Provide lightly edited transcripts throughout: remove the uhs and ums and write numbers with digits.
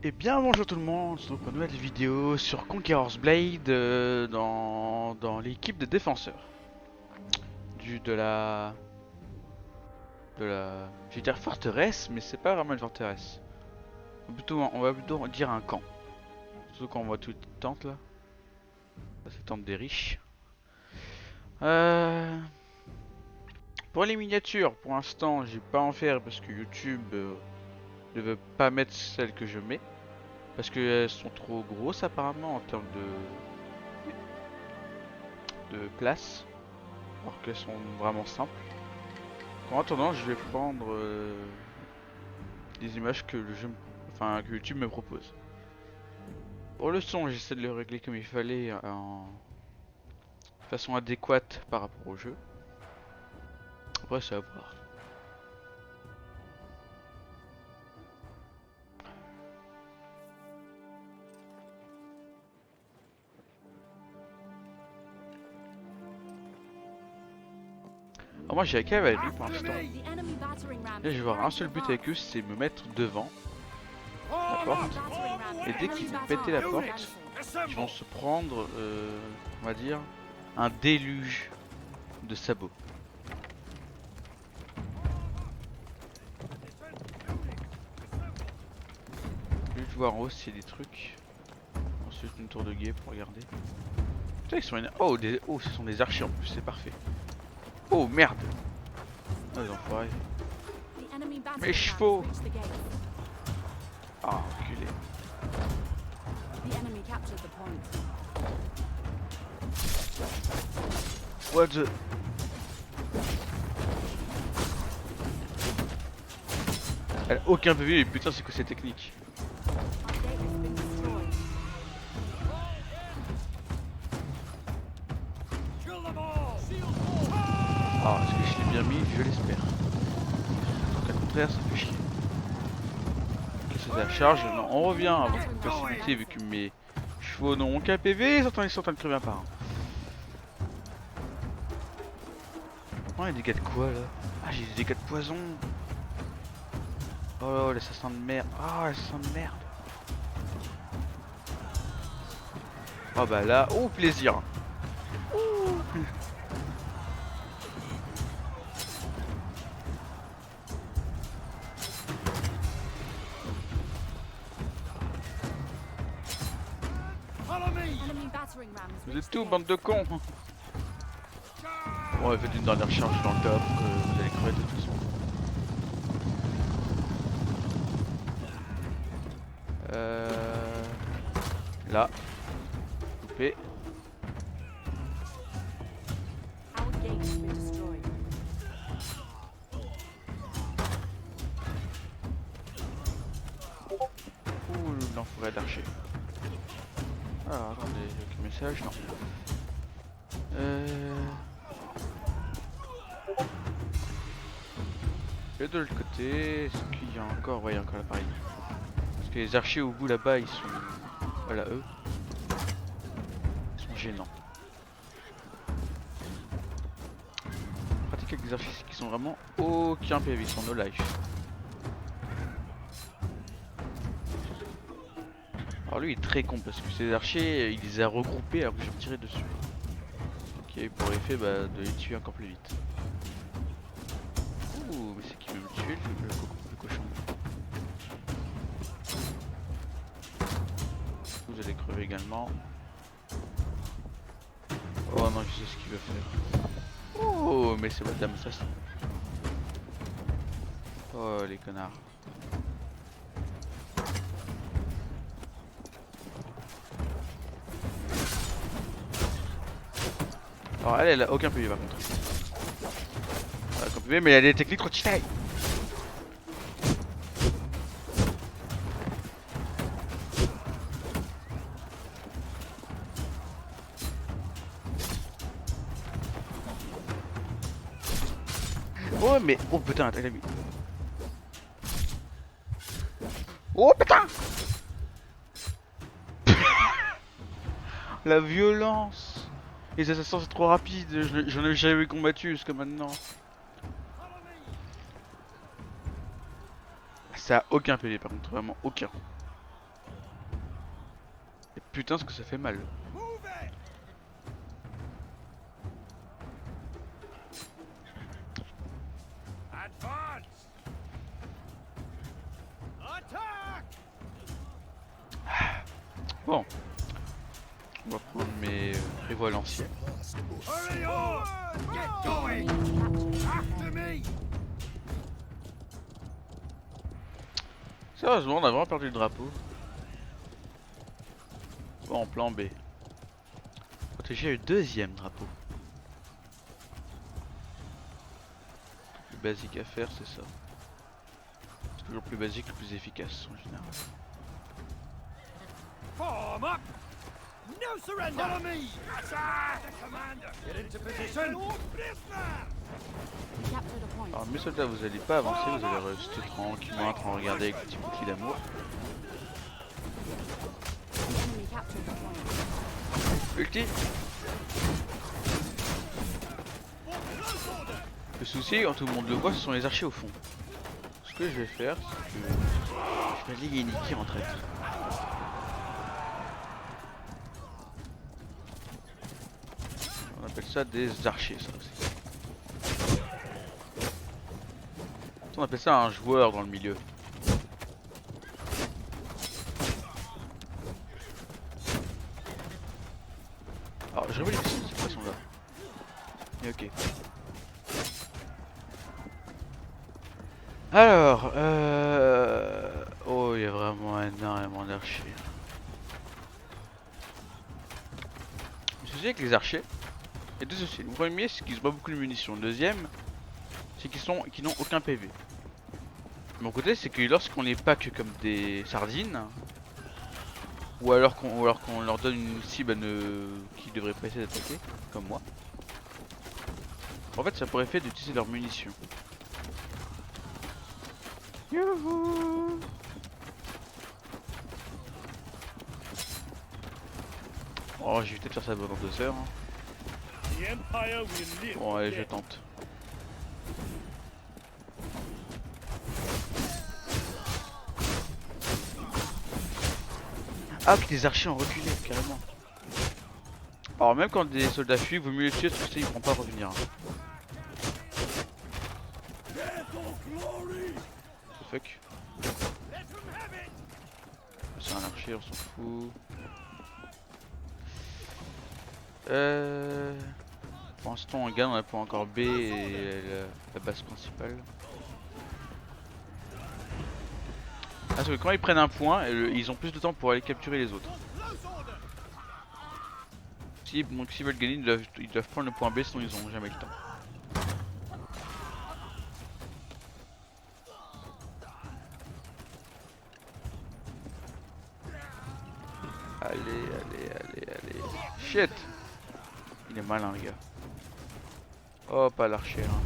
Et bien bonjour tout le monde, on se retrouve pour une nouvelle vidéo sur Conqueror's Blade dans l'équipe de défenseurs de la je vais dire forteresse, mais c'est pas vraiment une forteresse. On va plutôt dire un camp. Surtout quand on voit toutes les tentes là. Ça, c'est tente des riches. Euh, pour les miniatures, pour l'instant j'ai pas en faire parce que YouTube ne veut pas mettre celles que je mets. Parce qu'elles sont trop grosses apparemment en termes de place. Alors qu'elles sont vraiment simples. En attendant, je vais prendre des images que le jeu, que YouTube me propose. Pour le son, j'essaie de le régler comme il fallait en façon adéquate par rapport au jeu. Après, ça va voir. Alors moi, j'ai la cavalerie pour l'instant. Là, je vais avoir un seul but avec eux, c'est me mettre devant la porte. Et dès qu'ils vont péter la porte, ils vont se prendre, on va dire, un déluge de sabots. Je vais voir en haut s'il y a des trucs. Ensuite une tour de guet pour regarder. Putain, ils sont oh, ce sont des archers en plus, c'est parfait. Oh merde. Oh les enfoirés. Mes chevaux. Ah enculé. What the... Elle a aucun PV et putain c'est quoi ces techniques. Ah, est-ce que je l'ai bien mis? Je l'espère. Au contraire, ça fait chier. Ok, c'est la charge. Non, on revient avant cette possibilité vu que mes chevaux n'ont aucun PV. Ils sont en train de crever un par un. Oh, il y a des dégâts de quoi là? Ah, j'ai des dégâts de poison. Oh, l'assassin de merde. Ah, l'assassin de merde. Oh bah là, oh plaisir. Vous êtes tous, bande de cons. Bon, faites une dernière charge dans le tas pour que vous allez crever de toute façon. Là. Coupé. Ouh, l'enfoiré d'archer. Ah, attendez, il y a un message, non. Et de l'autre côté, est-ce qu'il y a encore... Ouais, il y a encore l'appareil. Parce que les archers au bout là-bas, ils sont... Voilà, eux. Ils sont gênants. Pratique avec des archers qui sont vraiment aucun PV, ils sont no life. Alors lui il est très con parce que ces archers, il les a regroupés alors que je vais me tirer dessus. Ok, pour effet de les tuer encore plus vite. Ouh, mais c'est qui veut me tuer le cochon. Vous allez crever également. Oh non, je sais ce qu'il veut faire. Oh, mais c'est madame assassin. Oh les connards. Alors elle a aucun PV par contre. Elle a aucun PV mais elle a des techniques trop cheatées. Oh mais... Oh putain, elle a mis... Oh putain. La violence. Les assassins c'est trop rapide, j'en ai jamais combattu jusqu'à maintenant. Ça a aucun PV par contre, vraiment aucun. putain ce que ça fait mal. Bon, on va prendre mes prévois lanciers. Sérieusement, on a vraiment perdu le drapeau. Bon, plan B. Protéger le deuxième drapeau. Le plus basique à faire, c'est ça. C'est toujours le plus basique, le plus efficace en général. Form up! No surrender! Follow me! Attack! Commander! Get into position! Alors mes soldats, vous allez pas avancer, vous allez rester tranquillement en train de regarder avec le petit bouclier d'amour. Ulti. Le souci, quand tout le monde le voit, ce sont les archers au fond. Ce que je vais faire, c'est que je vais aller les niquer en traître. On appelle ça des archers, ça aussi. On appelle ça un joueur dans le milieu. Alors, je révèle ici cette façon-là. Mais ok. Alors, oh, il y a vraiment énormément d'archers. Le souci avec les archers, il y a deux soucis. Le premier, c'est qu'ils ont pas beaucoup de munitions. Le deuxième, c'est qu'ils n'ont aucun PV. De mon côté, c'est que lorsqu'on les pack comme des sardines, ou alors qu'on leur donne une cible qui devrait pas essayer d'attaquer, comme moi, en fait ça pourrait faire d'utiliser leurs munitions. Youhou! Oh, je vais peut-être faire ça pendant 2 heures. Bon, allez, je tente. Ah, que les archers ont reculé, carrément. Alors, même quand des soldats fuient, vaut mieux les tuer parce que ils pourront pas revenir. Fuck. C'est un archer, on s'en fout. Pour l'instant, on gagne, on a pas encore B et la base principale. Ah, parce que quand ils prennent un point, ils ont plus de temps pour aller capturer les autres. Donc s'ils veulent gagner, ils doivent prendre le point B, sinon ils n'ont jamais le temps. Allez. Shit! Il est malin, le gars. Oh, pas l'archer. Hein.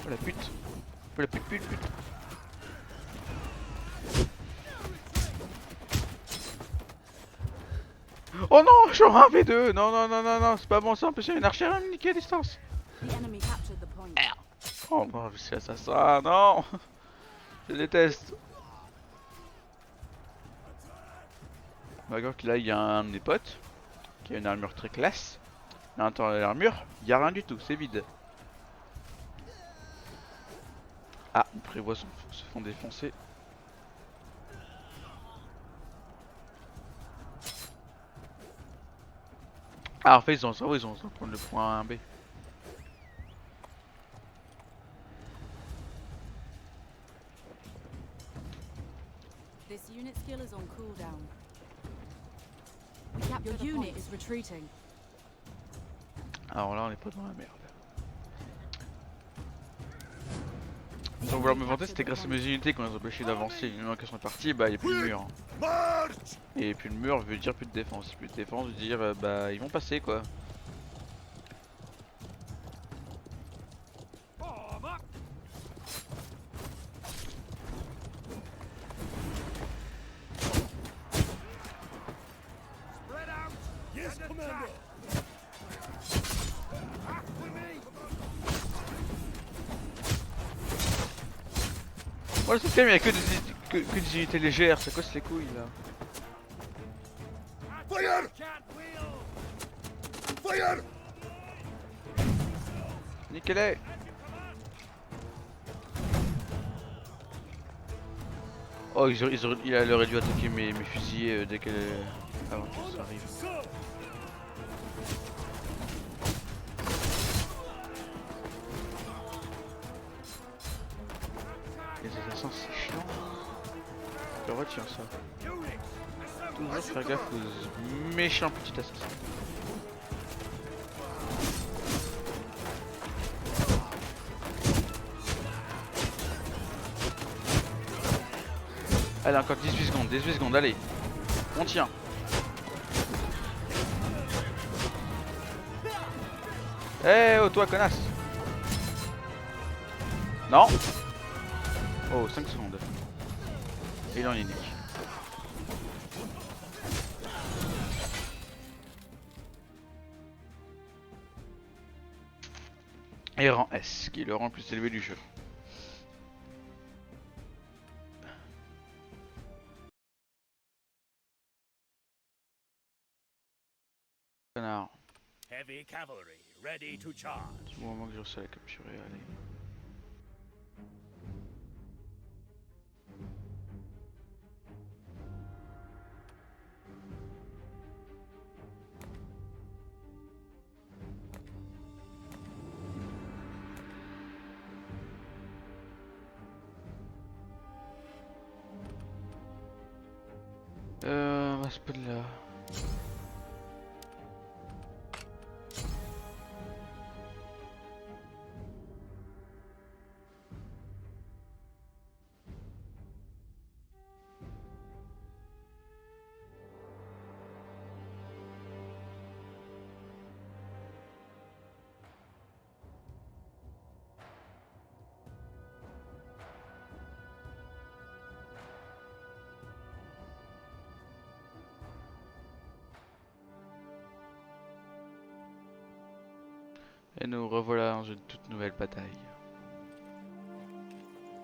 Oh la pute! Oh la pute! Oh non, je suis en 1v2. Non, c'est pas bon ça, en plus il y a une archère à me niquer à distance. Oh non, je suis assassin, non. Je déteste. D'accord que là il y a un de mes potes qui a une armure très classe. Mais à l'intérieur de l'armure, il n'y a rien du tout, c'est vide. Ah, les prévoits se font défoncer. Ah, en fait, ils ont prendre le point B. This unit skill is on cooldown. Your unit is retreating. Alors là, on est pas dans la merde. Sans vouloir me vanter, c'était grâce à mes unités qu'on les a empêchés d'avancer. Une fois qu'elles sont parties, bah il n'y a plus de mur. Et plus de mur veut dire plus de défense. Plus de défense veut dire bah ils vont passer quoi. Moi, le système, il y a que des unités légères, ça casse les couilles là. Fire! Fire! Niquez-les! Oh, il aurait dû attaquer mes fusillés dès qu'elle. Avant que ça arrive. Les assassins, c'est chiant. Je retiens ça. Toujours faire gaffe aux méchants petits assassins. Allez, encore 18 secondes, allez. On tient. Eh oh toi connasse. Non. Oh 5 secondes. Et il en est nique. Et rang S, qui est le rang le plus élevé du jeu. Connard. Heavy cavalry, ready to charge. Du moment que j'ai réussi à la capturer, allez. On va se pas de là. Et nous revoilà dans une toute nouvelle bataille.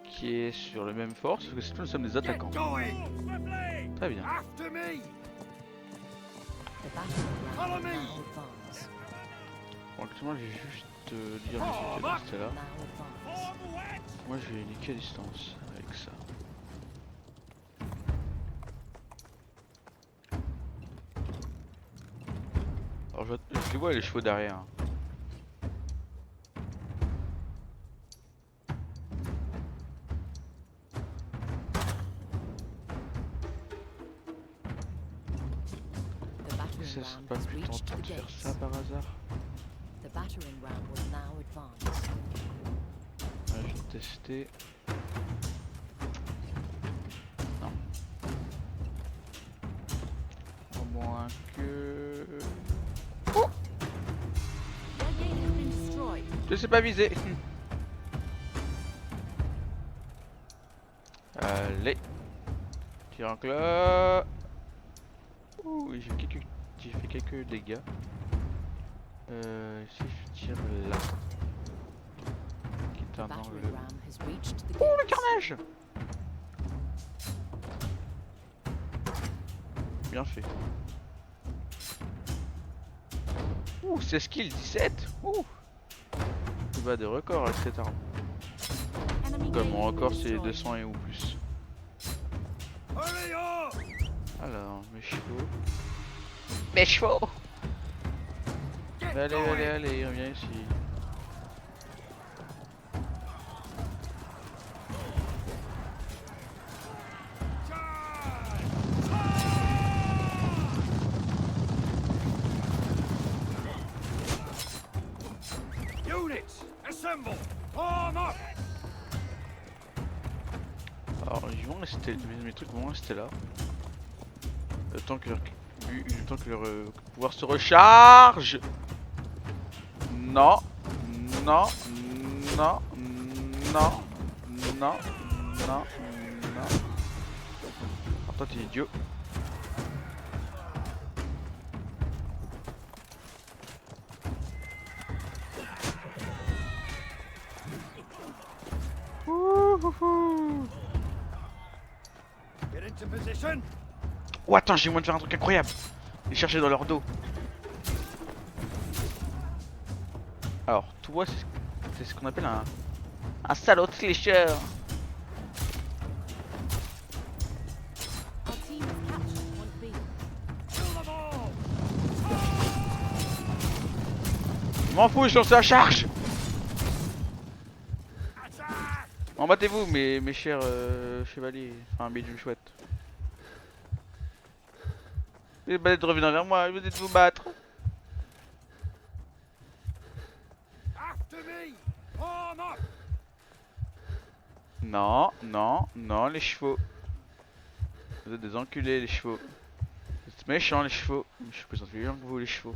Qui est sur le même force, parce que c'est nous sommes des attaquants. Très bien. After me! The battle Follow round me. now advance. Bon, actuellement, je vais juste dire que c'était là. Now advance. Moi, je vais niquer à distance avec ça. Alors, je les vois les chevaux derrière. The battering C'est ram pas has plus reached tentant the de faire gates. ça par hasard. The battering ram will now advance. Ouais, je vais tester. Non. Au moins que... Their gate has been destroyed. Je sais pas viser. Allez. Tire en clos. Ouh, j'ai fait quelques dégâts. Si je tire là. Qui est The un battering angle. ram has reached the Oh le gates. carnage! Bien fait. Ouh, 16 kills, 17! Ouh! Tu bats des records avec cette arme. Enemy Comme gate mon has been record c'est destroyed. 200 et ou plus. Hurry up! Alors, mes chevaux. Mes chevaux! Get Allez, going! allez, allez, viens ici. Units, assemble! Form up! Alors, ils vont rester, mes trucs vont rester là. Le temps que leur pouvoir se recharge. Non, non, non, non, non, non, non. Alors toi t'es idiot. Ouh, ouh, ouh. position. Oh attends, j'ai moyen de faire un truc incroyable. Les chercher dans leur dos. Alors, toi, c'est ce qu'on appelle un salaud slasher. Our team has captured point B. Kill them all. Je m'en fous, je lance la charge. Attack. Embattez-vous, mes chers chevaliers. Enfin, médium chouette. Les balettes reviennent vers moi, vous êtes vous battre. After me. Arm up. Non, non, non, les chevaux. Vous êtes des enculés, les chevaux. Vous êtes méchants, les chevaux. Je suis plus intelligent que vous, les chevaux.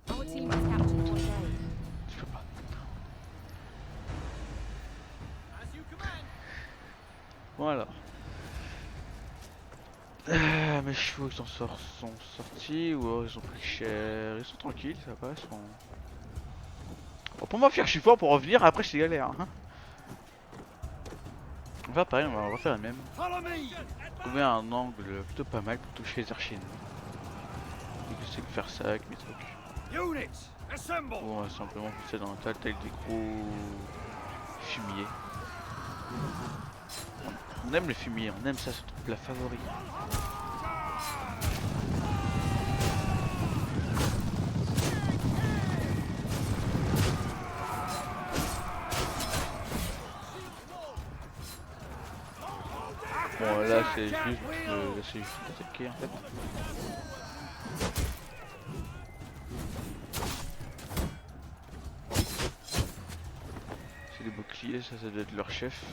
Our team has captured point A. Je peux pas. As you command. Bon alors. Mes chevaux ils sont sortis ou alors ils ont pris cher. Ils sont tranquilles, ça va, ils sont... Bon, pour m'enfuir, je suis fort, pour revenir, après c'est galère. Hein. On va pareil, on va refaire la même. Follow me. Trouver un angle plutôt pas mal pour toucher les archers. Et que c'est que faire ça avec mes trucs. Units, assemble. Bon, on va simplement pousser dans un tas avec des gros fumiers. On aime les fumiers, on aime ça, c'est notre plat favori. Bon là c'est juste attaquer en fait. C'est des boucliers, ça doit être leur chef.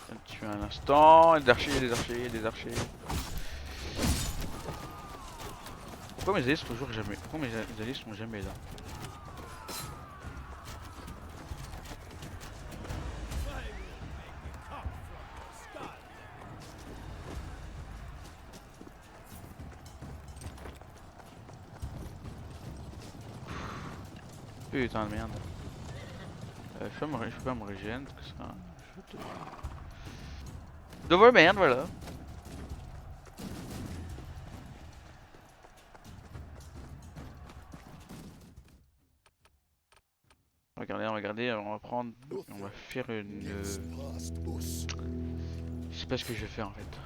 On va le tuer un instant, des archers, des archers, des archers. Pourquoi mes alliés sont toujours jamais. Pourquoi mes alliés sont jamais là? Putain de merde. Je peux pas me régénérer parce que ça. De voix merde, voilà. Regardez, on va prendre. On va faire une. Je sais pas ce que je vais faire en fait.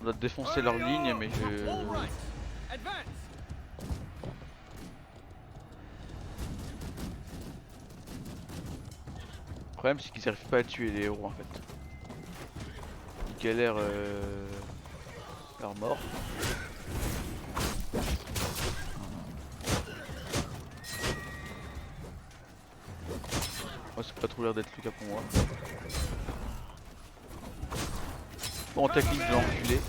On doit défoncer leur ligne, mais je. Advance. Le problème c'est qu'ils arrivent pas à tuer les héros en fait. Ils galèrent leur mort. Moi c'est pas trop l'air d'être le cas pour moi. Bon technique de l'enculé.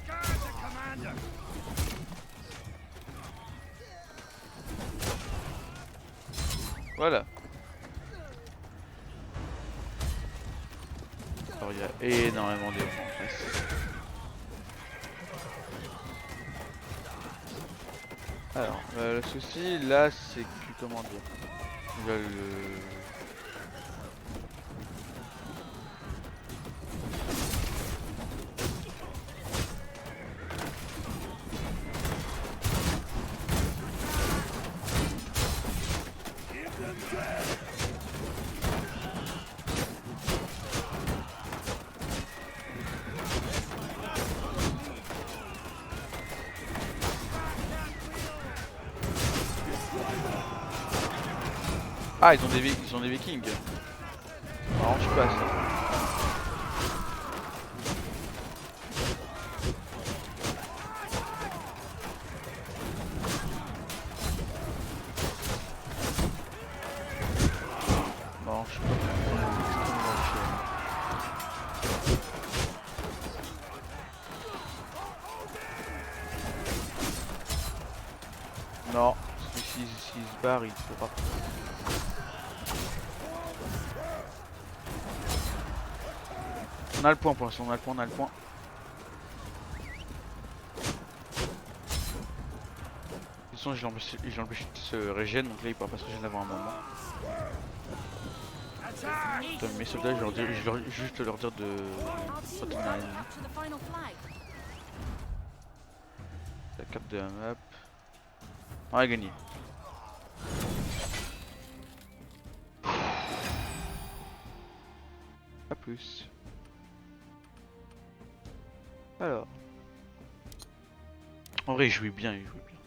Guard the commander. Voilà. Alors il y a énormément d'héros en face. Alors, le souci là c'est que comment dire. Il va le... Ah ils ont des vikings. Alors je passe. Non je sais pas. Non, s'il se barre il pourra. On a le point pour l'instant, on a le point. De toute façon, j'ai empêché de se régène, donc là il pourra pas se régénérer avant un moment. Putain, mes soldats, juste leur dire de. Our team What will an never capture the final flag. La carte de la map. On a gagné. A plus. Alors. En vrai, il jouait bien, il jouait bien.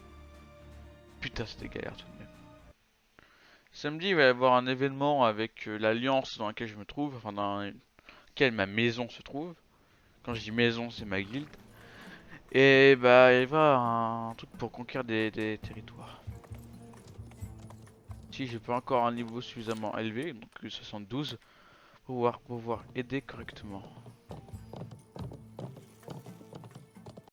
Putain, c'était galère tout de même. Samedi, il va y avoir un événement avec l'alliance dans laquelle je me trouve, enfin dans laquelle ma maison se trouve. Quand je dis maison, c'est ma guilde. Et bah, il va y avoir un truc pour conquérir des territoires. Si j'ai pas encore un niveau suffisamment élevé, donc 72, pour pouvoir aider correctement.